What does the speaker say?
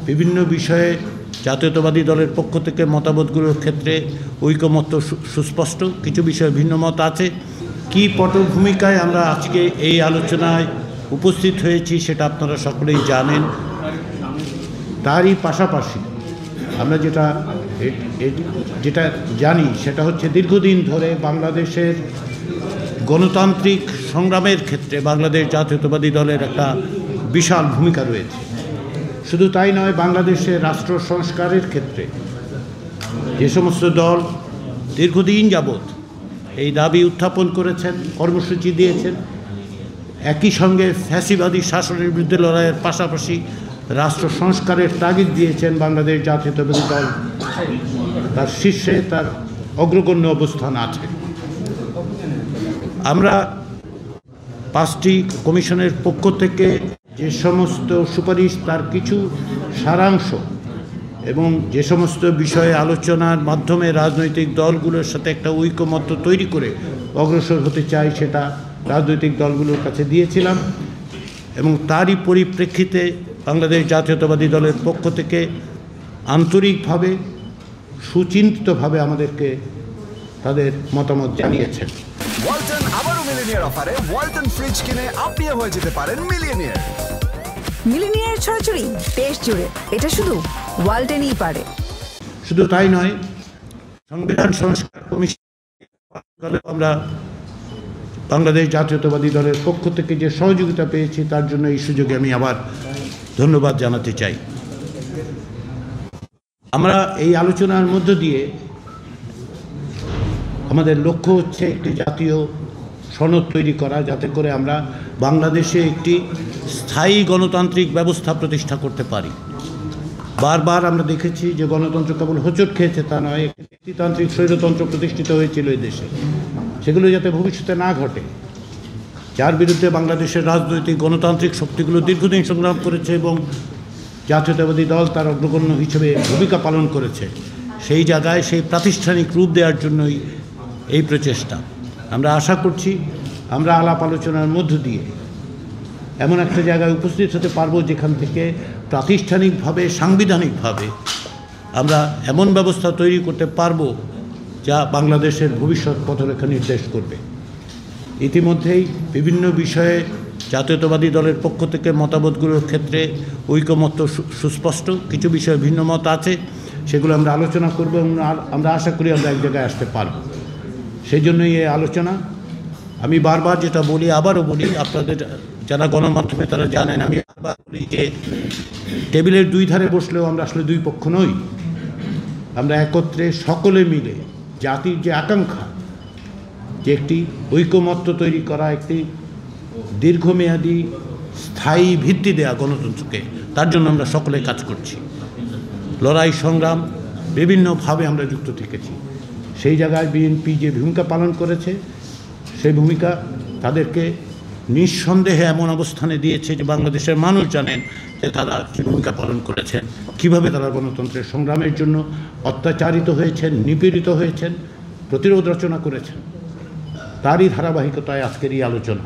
বিভিন্ন বিষয়ে জাতীয়তাবাদী দলের পক্ষ থেকে মতামতগুলোর ক্ষেত্রে ঐকমত্য সুস্পষ্ট, কিছু বিষয়ে ভিন্ন মত আছে। কি পটভূমিকায় আমরা আজকে এই আলোচনায় উপস্থিত হয়েছি সেটা আপনারা সকলেই জানেন। তারই পাশাপাশি আমরা যেটা জানি সেটা হচ্ছে দীর্ঘদিন ধরে বাংলাদেশের গণতান্ত্রিক সংগ্রামের ক্ষেত্রে বাংলাদেশ জাতীয়তাবাদী দলের একটা বিশাল ভূমিকা রয়েছে। শুধু তাই নয়, বাংলাদেশের রাষ্ট্র সংস্কারের ক্ষেত্রে যে সমস্ত দল দীর্ঘদিন যাবৎ এই দাবি উত্থাপন করেছেন, কর্মসূচি দিয়েছেন, একই সঙ্গে ফ্যাসিবাদী শাসনের বিরুদ্ধে লড়াইয়ের পাশাপাশি রাষ্ট্র সংস্কারের তাগিদ দিয়েছেন, বাংলাদেশ জাতীয়তাবাদী দল তার শীর্ষে তার অগ্রগণ্য অবস্থান আছে। আমরা 5টি কমিশনের পক্ষ থেকে যে সমস্ত সুপারিশ, তার কিছু সারাংশ এবং যে সমস্ত বিষয়ে আলোচনার মাধ্যমে রাজনৈতিক দলগুলোর সাথে একটা ঐকমত্য তৈরি করে অগ্রসর হতে চাই, সেটা রাজনৈতিক দলগুলোর কাছে দিয়েছিলাম এবং তারই পরিপ্রেক্ষিতে বাংলাদেশ জাতীয়তাবাদী দলের পক্ষ থেকে আন্তরিকভাবে সুচিন্তিতভাবে আমাদেরকে তাদের মতামত জানিয়েছেন। ওয়ালটন আবারও মিলিনিয়ার অফারে ওয়ালটন ফ্রিজ কিনে আপনিও হয়ে যেতে পারেন মিলিয়নিয়ার। মিলিনিয়ার ছড়াছড়ি দেশ জুড়ে, এটা শুধু ওয়ালটনই পারে। শুধু তাই নয়, সংবিধান সংস্কার কমিশন আমরা বাংলাদেশ জাতীয়তাবাদী দলের পক্ষ থেকে যে সহযোগিতা পেয়েছি তার জন্য এই সুযোগে আমি আবার ধন্যবাদ জানাতে চাই। আমরা এই আলোচনার মধ্য দিয়ে আমাদের লক্ষ্য হচ্ছে একটি জাতীয় সনদ তৈরি করা, যাতে করে আমরা বাংলাদেশে একটি স্থায়ী গণতান্ত্রিক ব্যবস্থা প্রতিষ্ঠা করতে পারি। বারবার আমরা দেখেছি যে গণতন্ত্র কেবল হোঁচট খেয়েছে তা নয়, একটি নীতিতান্ত্রিক স্বৈরতন্ত্র প্রতিষ্ঠিত হয়েছিল এই দেশে। সেগুলো যাতে ভবিষ্যতে না ঘটে, যার বিরুদ্ধে বাংলাদেশের রাজনৈতিক গণতান্ত্রিক শক্তিগুলো দীর্ঘদিন সংগ্রাম করেছে এবং জাতীয়তাবাদী দল তার অগ্রগণ্য হিসেবে ভূমিকা পালন করেছে, সেই জায়গায় সেই প্রাতিষ্ঠানিক রূপ দেওয়ার জন্যই এই প্রচেষ্টা। আমরা আশা করছি আমরা আলাপ আলোচনার মধ্য দিয়ে এমন একটা জায়গায় উপস্থিত হতে পারবো যেখান থেকে প্রাতিষ্ঠানিকভাবে, সাংবিধানিকভাবে আমরা এমন ব্যবস্থা তৈরি করতে পারবো যা বাংলাদেশের ভবিষ্যৎ পথরেখা নির্দেশ করবে। ইতিমধ্যেই বিভিন্ন বিষয়ে জাতীয়তাবাদী দলের পক্ষ থেকে মতামতগুলোর ক্ষেত্রে ঐকমত্য সুস্পষ্ট, কিছু বিষয়ে ভিন্ন মত আছে, সেগুলো আমরা আলোচনা করব এবং আমরা আশা করি আমরা এক জায়গায় আসতে পারব। সেই জন্যই এই আলোচনা। আমি বারবার যেটা বলি, আবারও বলি, আপনাদের যারা গণমাধ্যমে তারা জানেন, আমি বারবার বলি যে টেবিলের দুই ধারে বসলেও আমরা আসলে দুই পক্ষ নই। আমরা একত্রে সকলে মিলে জাতির যে আকাঙ্ক্ষা, যে একটি ঐকমত্য তৈরি করা, একটি দীর্ঘমেয়াদী স্থায়ী ভিত্তি দেয়া গণতন্ত্রকে, তার জন্য আমরা সকলে কাজ করছি। লড়াই সংগ্রাম বিভিন্নভাবে আমরা যুক্ত থেকেছি। সেই জায়গায় বিএনপি যে ভূমিকা পালন করেছে, সেই ভূমিকা তাদেরকে নিঃসন্দেহে এমন অবস্থানে দিয়েছে যে বাংলাদেশের মানুষ জানেন যে তারা কী ভূমিকা পালন করেছেন, কীভাবে তারা গণতন্ত্রের সংগ্রামের জন্য অত্যাচারিত হয়েছেন, নিপীড়িত হয়েছেন, প্রতিরোধ রচনা করেছেন। তারই ধারাবাহিকতায় আজকের এই আলোচনা।